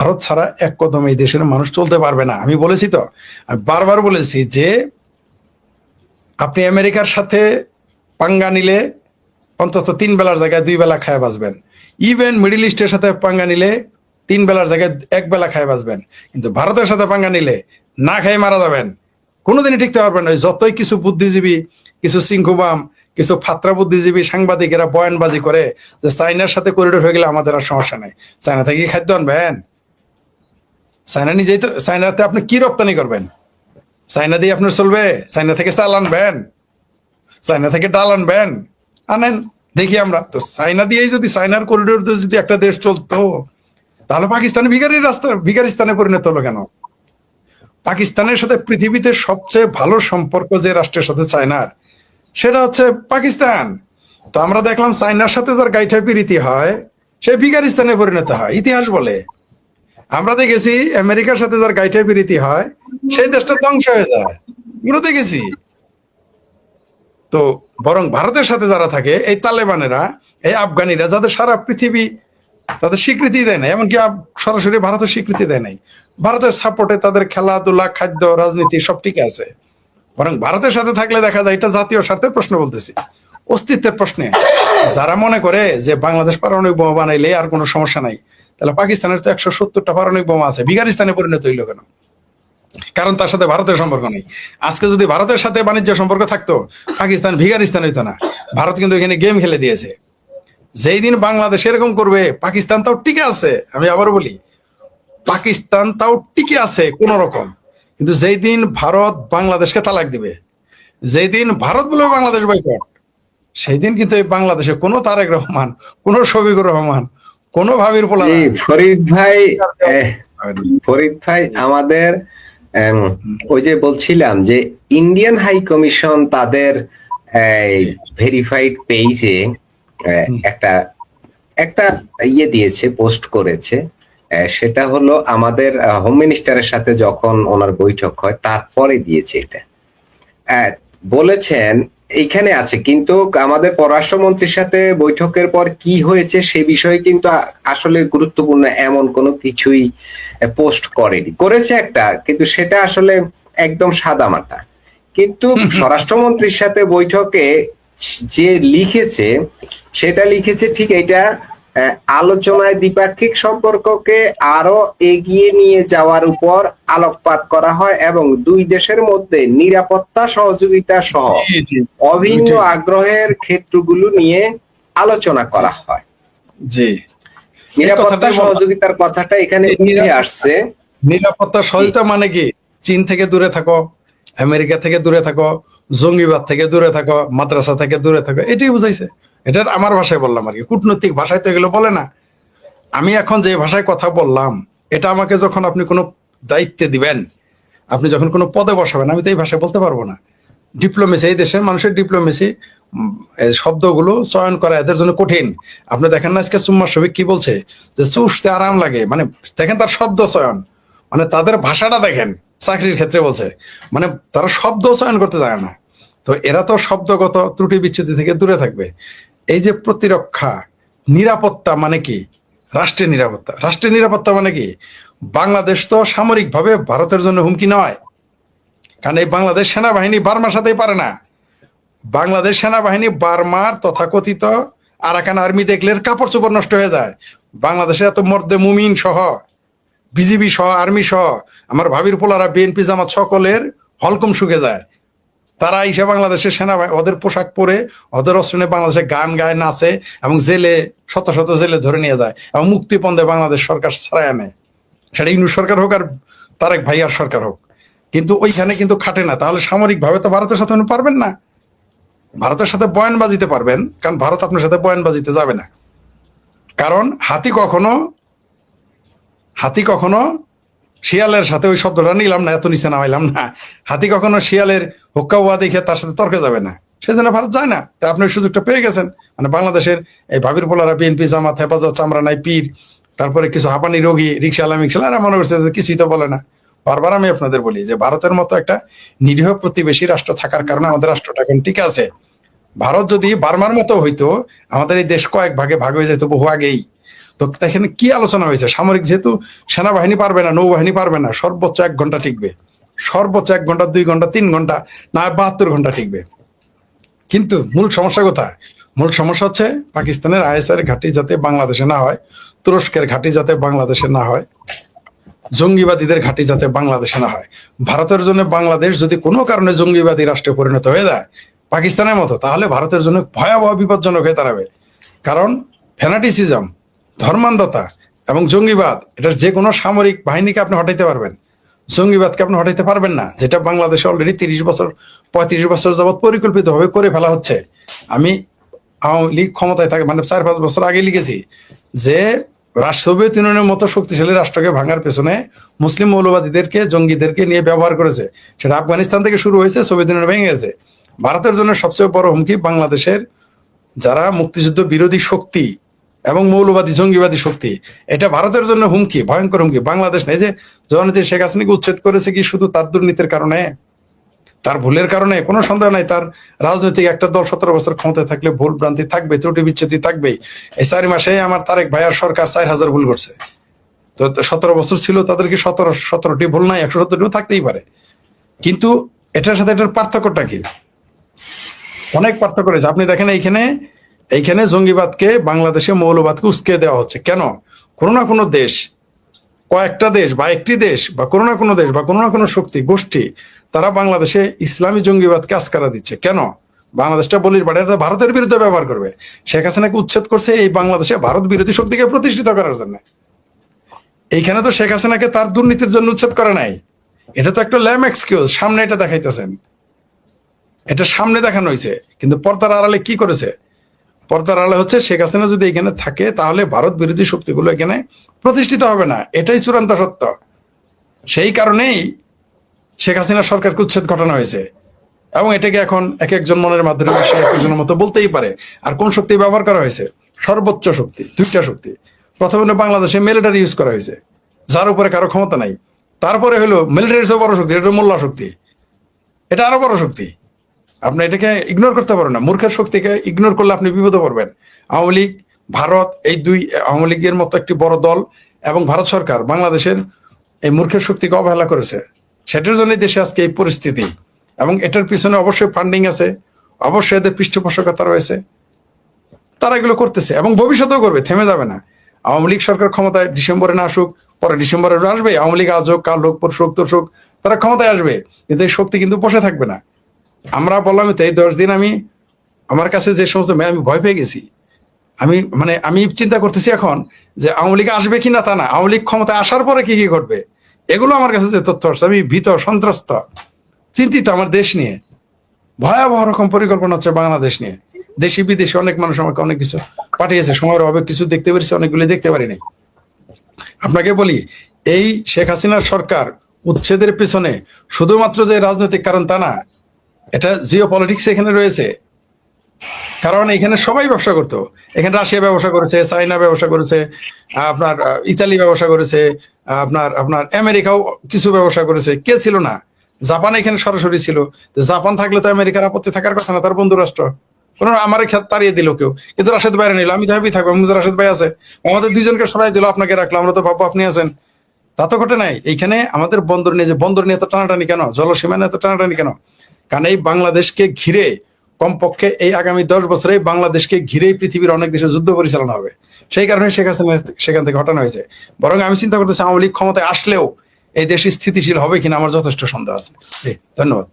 ভারত ছাড়া এক কদম এই দেশের মানুষ চলতে পারবে না। আমি বলেছি তো, আমি বারবার বলেছি যে আপনি আমেরিকার সাথে পাঙ্গা নিলে অন্তত 3 বেলার জায়গায় 2 বেলা খায় বাঁচবেন। ইভেন মিডিল ইস্টের সাথে পাঙ্গা নিলে 3 বেলার জায়গায় 1 বেলা খায় বাঁচবেন। কিন্তু ভারতের সাথে পাঙ্গা নিলে না খেয়ে মারা যাবেন, কোনোদিনই টিকতে পারবেন না। যতই কিছু বুদ্ধিজীবী, কিছু সিংকুবাম, কিছু ফাত্রা বুদ্ধিজীবী সাংবাদিকেরা বয়ানবাজি করে যে চাইনার সাথে করিডোর হয়ে গেলে আমাদের আর সমস্যা নাই, চায়না থেকে খাদ্য আনবেন? চায়না নিজেই তো, চায়নাতে আপনি কি রপ্তানি করবেন? চায়না দিয়ে আপনার চলবে? চায়না থেকে চাল আনবেন? চায়না থেকে ডাল আনবেন? আনেন, দেখি আমরা তো। চায়না দিয়েই যদি, চায়নার করিডোর যদি একটা দেশ চলতো, তাহলে পাকিস্তান ভিখারির রাস্তা, ভিখারিস্তানে পরিণত হলো কেন? পাকিস্তানের সাথে পৃথিবীতে সবচেয়ে ভালো সম্পর্ক যে রাষ্ট্রের সাথে চায়নার, সেটা হচ্ছে পাকিস্তান। তো আমরা দেখলাম চায়নার সাথে যার গাইঠা পিরিতি হয় সে ভিখারিস্তানে পরিণত হয়, ইতিহাস বলে। আমরা দেখেছি আমেরিকার সাথে যার গাইঠা পিরিতি হয় সেই দেশটা ধ্বংস হয়ে যায়, আমরা দেখেছি। তো বরং ভারতের সাথে যারা থাকে, এই তালেবানেরা, এই আফগানিরা, যাদের সারা পৃথিবী তাদের স্বীকৃতি দেয় না, এমনকি সরাসরি ভারতের স্বীকৃতি দেয় নাই, ভারতের সাপোর্টে তাদের খেলাধুলা, খাদ্য, রাজনীতি সব ঠিক আছে। বরং ভারতের সাথে থাকলে দেখা যায়, এটা জাতীয় স্বার্থের প্রশ্ন বলতেছি, অস্তিত্বের প্রশ্নে। যারা মনে করে যে বাংলাদেশ পারমাণবিক বোমা বানাইলে আর কোনো সমস্যা নাই, তাহলে পাকিস্তানের তো 170টা পারমাণবিক বোমা আছে, ভিখারিস্তানে পরিণত হইল কেন? কারণ তার সাথে ভারতের সম্পর্ক নেই। আজকে যদি ভারতের সাথে বাণিজ্য সম্পর্ক থাকতো, পাকিস্তান ভিখারিস্তান হইতো না। ভারত কিন্তু এখানে গেম খেলে দিয়েছে। যেই দিন বাংলাদেশ এরকম করবে, পাকিস্তান তাও টিকে আছে। আমি আবার বলি, পাকিস্তান তাও টিকে আছে কোন রকম। কিন্তু যেই দিন ভারত বাংলাদেশকে তালাক দিবে, যেই দিন ভারত বলবে বাংলাদেশ বয়কট, সেই দিন কিন্তু এই বাংলাদেশে কোনো তারেক রহমান, কোনো শফিকুর রহমান, কোনো ভাবির পোলা। ফরিদ ভাই আমাদের ওই যে বলছিলাম যে ইন্ডিয়ান হাই কমিশন তাদের ভেরিফাইড পেজে একটা একটা ইয়ে দিয়েছে, পোস্ট করেছে। সেটা হলো আমাদের হোম মিনিস্টারের সাথে যখন ওনার বৈঠক হয় তারপরে দিয়েছে। এটা বলেছেন এইখানে আছে, কিন্তু আমাদের পররাষ্ট্রমন্ত্রীর সাথে বৈঠকের পর কি হয়েছে সে বিষয়ে কিন্তু আসলে গুরুত্বপূর্ণ এমন কোনো কিছুই পোস্ট করেনি। করেছে একটা, কিন্তু সেটা আসলে একদম সাদামাটা। কিন্তু স্বরাষ্ট্রমন্ত্রীর সাথে বৈঠকে যে লিখেছে, সেটা লিখেছে ঠিক এটা, আলোচনায় দ্বিপাক্ষিক সম্পর্ককে আরো এগিয়ে নিয়ে যাওয়ার উপর আলোকপাত করা হয় এবং দুই দেশের মধ্যে নিরাপত্তা সহযোগিতা সহ অভিন্ন আগ্রহের ক্ষেত্রগুলো নিয়ে আলোচনা করা হয়। জি, নিরাপত্তা সহযোগিতার কথাটা এখানে উঠে আসছে। নিরাপত্তা সহযোগিতা মানে কি? চীন থেকে দূরে থাকো, আমেরিকা থেকে দূরে থাকো, জঙ্গিবাদ থেকে দূরে থাকো, মাদ্রাসা থেকে দূরে থাকো, এটাই বুঝাইছে। এটার আমার ভাষায় বললাম আর কি, কূটনৈতিক ভাষায় তো এগুলো বলে না। আমি এখন যে ভাষায় কথা বললাম, এটা আমাকে যখন আপনি কোনো দায়িত্বে দিবেন, আপনি যখন কোনো পদে বসাবেন, আমি তো এই ভাষায় বলতে পারবো না। ডিপ্লোমেসি, এই দেশের মানুষের ডিপ্লোমেসি, শব্দগুলো চয়ন করা এদের জন্য কঠিন। আপনি দেখেন না আজকে সুম্মা শফিক কি বলছে, যে চুষতে আরাম লাগে, মানে দেখেন তার শব্দ চয়ন, মানে তাদের ভাষাটা দেখেন। চাকরির ক্ষেত্রে বলছে, মানে তারা শব্দ চয়ন করতে জানে না। তো এরা তো শব্দগত ত্রুটি বিচ্যুতি থেকে দূরে থাকবে। এই যে প্রতিরক্ষা, নিরাপত্তা মানে কি? রাষ্ট্রের নিরাপত্তা। রাষ্ট্রের নিরাপত্তা মানে কি? বাংলাদেশ তো সামরিকভাবে ভারতের জন্য হুমকি নয়, কারণ এই বাংলাদেশ সেনাবাহিনী বার্মার সাথেই পারে না। বাংলাদেশ সেনাবাহিনী বার্মার তথাকথিত আরাকান আর্মি দেখলে কাপড় চোপড় নষ্ট হয়ে যায়। বাংলাদেশে এত মর্দে মুমিন সহ, বিজিবি সহ, আর্মি সহ, আমার ভাবির পোলারা, বিএনপি জামাত সকলের হলকম শুকে যায়। তারা এসে বাংলাদেশের সেনাবাহিনী ওদের পোশাক পরে, ওদের অস্ত্র নিয়ে বাংলাদেশে গান গায়, নাচে এবং জেলে, শত শত জেলে ধরে নিয়ে যায় এবং মুক্তিপণে বাংলাদেশ সরকার ছাড়াই আনে। সেটা ইউনুস সরকার হোক আর তারেক ভাইয়ার সরকার হোক, কিন্তু ওইখানে কিন্তু খাটে না। তাহলে সামরিকভাবে তো ভারতের সাথে পারবেন না। ভারতের সাথে বয়ানবাজিতে পারবেন, কারণ ভারত আপনার সাথে বয়ানবাজিতে যাবে না। কারণ হাতি কখনো শিয়ালের সাথে, ওই শব্দটা নিলাম না, এত নিচে নামাইলাম না, হাতি কখনো শিয়ালের হুক্কা ওয়া দেখে তার সাথে তর্কে যাবে না, সেজন্য ভারত যায় না। তা আপনি ওই সুযোগটা পেয়ে গেছেন। মানে বাংলাদেশের এই ভাবির পোলারা, বিএনপি জামাত, হেফাজত, চামড়া নাই পীর, তারপরে কিছু হাঁপানি রোগী, রিক্সাওয়ালা মিক্সাওয়ালা, মনে করছে যে কিছুই তো বলে না। বারবার আমি আপনাদের বলি যে ভারতের মতো একটা নিরীহ প্রতিবেশী রাষ্ট্র থাকার কারণে আমাদের রাষ্ট্রটা এখন ঠিক আছে। ভারত যদি বার্মার মতো হইতো, আমাদের এই দেশ কয়েক ভাগে ভাগ হয়ে যেত বহু আগেই। তো এখানে কি আলোচনা হয়েছে? সামরিক যেহেতু সেনাবাহিনী পারবে না, নৌবাহিনী পারবে না, সর্বোচ্চ 1 ঘন্টা টিকবে, সর্বোচ্চ 1 ঘন্টা, 2 ঘন্টা, 3 ঘন্টা, না 72 ঘন্টা টিকবে। কিন্তু মূল সমস্যা কোথায়? মূল সমস্যা হচ্ছে পাকিস্তানের আইএসআই ঘাঁটি যাতে বাংলাদেশে না হয়, তুরস্কের ঘাঁটি যাতে বাংলাদেশে না হয়, জঙ্গিবাদীদের ঘাঁটি যাতে বাংলাদেশে না হয়। ভারতের জন্য বাংলাদেশ যদি কোনো কারণে জঙ্গিবাদী রাষ্ট্রে পরিণত হয়ে যায় পাকিস্তানের মতো, তাহলে ভারতের জন্য ভয়াবহ বিপজ্জনক হয়ে দাঁড়াবে। কারণ ফ্যানাটিসিজম, ধর্মান্ধতা এবং জঙ্গিবাদ, এটা যে কোনো সামরিক বাহিনীকে আপনি হটাইতে পারবেন, জঙ্গিবাদকে আপনি হটাইতে পারবেন না, যেটা বাংলাদেশে অলরেডি 30 বছর 35 বছর যাবৎ পরিকল্পিতভাবে করে ফেলা হচ্ছে। আমি আওয়ামী লীগ ক্ষমতায় থাকে মানে 4-5 বছর আগে লিখেছি যে সোভিয়েত ইউনিয়নের মতো শক্তিশালী রাষ্ট্রকে ভাঙার পেছনে মুসলিম মৌলবাদীদেরকে, জঙ্গিদেরকে নিয়ে ব্যবহার করেছে। সেটা আফগানিস্তান থেকে শুরু হয়েছে, সোভিয়েত ইউনিয়ন ভেঙে গেছে। ভারতের জন্য সবচেয়ে বড় হুমকি বাংলাদেশের যারা মুক্তিযুদ্ধ বিরোধী শক্তি এবং মৌলবাদী জঙ্গিবাদী শক্তি, এটা ভারতের জন্য হুমকি, ভয়ঙ্কর হুমকি। বাংলাদেশ নেই যে জননেত্রী শেখ হাসিনাকে উচ্ছেদ করেছে কি শুধু তার দুর্নীতির কারণে, তার ভুলের কারণে? কোনো সন্দেহ নাই, তার রাজনৈতিক একটা দল 17 বছর ক্ষমতায় থাকলে ভুল ভ্রান্তি থাকবে, ত্রুটি বিচ্ছুতি থাকবেই। এই 4 মাসে আমার তারেক ভাইয়ার সরকার 4000 ভুল করছে। তো 17 বছর ছিল, তাদেরকে 17টি ভুল নাই, 117টিও থাকতেই পারে। কিন্তু এটার সাথে এটার পার্থক্যটা কি? অনেক পার্থক্য রয়েছে। আপনি দেখেন এইখানে জঙ্গিবাদকে, বাংলাদেশে মৌলবাদকে উস্কে দেওয়া হচ্ছে কেন? কোনো না কোনো দেশ, কয়েকটা দেশ বা একটি দেশ বা কোনো না কোনো দেশ বা কোনো না কোনো শক্তি গোষ্ঠী, তারা বাংলাদেশে ইসলামী জঙ্গিবাদকে আস্কারা দিচ্ছে কেন? বাংলাদেশটা বলির বাড়ি, ভারতের বিরুদ্ধে ব্যবহার করবে। শেখ হাসিনাকে উচ্ছেদ করছে এই বাংলাদেশে ভারত বিরোধী শক্তিকে প্রতিষ্ঠিত করার জন্য। এইখানে তো শেখ হাসিনাকে তার দুর্নীতির জন্য উচ্ছেদ করে নাই, এটা তো একটা ল্যাম এক্সকিউজ। সামনে এটা দেখাইতেছেন, এটা সামনে দেখানো হয়েছে, কিন্তু পর্দার আড়ালে কি করেছে? পর্দার আড়ালে হচ্ছে শেখ হাসিনা যদি এখানে থাকে তাহলে ভারত বিরোধী শক্তিগুলো এখানে প্রতিষ্ঠিত হবে না, এটাই চূড়ান্ত সত্য। সেই কারণেই শেখ হাসিনা সরকারকে উচ্ছেদ ঘটানো হয়েছে, এবং এটাকে এখন এক একজন মনের মাধ্যমে সে এক একজনের মতো বলতেই পারে। আর কোন শক্তি ব্যবহার করা হয়েছে? সর্বোচ্চ শক্তি, 2টা শক্তি। প্রথমে বাংলাদেশে মিলিটারি ইউজ করা হয়েছে, যার উপরে কারো ক্ষমতা নাই। তারপরে হলো মিলিটারির চেয়ে বড় শক্তি, এটা মোল্লা শক্তি, এটা আরো বড় শক্তি। আপনি এটাকে ইগনোর করতে পারেন না। মূর্খের শক্তিকে ইগনোর করলে আপনি বিপদে পড়বেন। আওয়ামী লীগ, ভারত, এই দুই, আওয়ামী লীগের মতো একটি বড় দল এবং ভারত সরকার বাংলাদেশের এই মূর্খের শক্তিকে অবহেলা করেছে। সেটার জন্য দেশে আজকে এই পরিস্থিতি, এবং এটার পিছনে অবশ্যই ফান্ডিং আছে, অবশ্যই এদের পৃষ্ঠপোষকতা রয়েছে। তারা এগুলো করতেছে এবং ভবিষ্যতেও করবে, থেমে যাবে না। আওয়ামী লীগ সরকার ক্ষমতায় ডিসেম্বরে না আসুক, পরে ডিসেম্বরে আসবে, আওয়ামী লীগ আজ হোক, কাল হোক, পরশু হোক, তরশু হোক, তারা ক্ষমতায় আসবে, কিন্তু এই শক্তি কিন্তু বসে থাকবে না। আমরা বললাম তো এই 10 দিন আমার কাছে যে সমস্ত আমি ভয় পেয়ে গেছি। আমি চিন্তা করতেছি এখন যে আওয়ামী লীগ আসবে কিনা তা না, আওয়ামী লীগ ক্ষমতায় আসার পরে কি কি ঘটবে, এগুলো আমার কাছে যে তথ্য আসছে, আমি ভীত, সন্ত্রস্ত, চিন্তিত আমার দেশ নিয়ে। ভয়াবহ রকম পরিকল্পনা হচ্ছে বাংলাদেশ নিয়ে। দেশি বিদেশি অনেক মানুষ আমাকে অনেক কিছু পাঠিয়েছে, সময়ের অভাবে কিছু দেখতে পেরেছি, অনেকগুলি দেখতে পারিনি। আপনাকে বলি, এই শেখ হাসিনার সরকার উচ্ছেদের পিছনে শুধুমাত্র যে রাজনৈতিক কারণ তা না, এটা জিও পলিটিক্স এখানে রয়েছে। কারণ এখানে সবাই ব্যবসা করতো, এখানে রাশিয়া ব্যবসা করেছে, চাইনা ব্যবসা করেছে, আপনার ইতালি ব্যবসা করেছে, আপনার আমেরিকাও কিছু ব্যবসা করেছে। কে ছিল না? জাপান এখানে সরাসরি ছিল। জাপান থাকলে তো আমেরিকার আপত্তি থাকার কথা না, তার বন্ধু রাষ্ট্র। কোনো আমার খেত তাড়িয়ে দিল কেউ, কিন্তু রাশেদ বাইরে নিল, আমি তো হ্যাপি থাকবো, আমি তো রাশেদ ভাই আছে, আমাদের দুইজনকে সরাই দিল, আপনাকে রাখলো, আমরা তো ভাববো আপনি আছেন। তা তো ঘটে নাই। এইখানে আমাদের বন্দর নিয়ে, যে বন্দর নিয়ে এত টানাটানি কেন, জলসীমা নিয়ে এত টানাটানি কেন? কারণ এই বাংলাদেশকে ঘিরে, কমপক্ষে এই আগামী 10 বছরে বাংলাদেশকে ঘিরেই পৃথিবীর অনেক দেশে যুদ্ধ পরিচালনা হবে। সেই কারণে শেখ হাসিনা সেখান থেকে হটানো হয়েছে। বরং আমি চিন্তা করতেছি আওয়ামী লীগ ক্ষমতায় আসলেও এই দেশ স্থিতিশীল হবে কিনা আমার যথেষ্ট সন্দেহ আছে। ধন্যবাদ।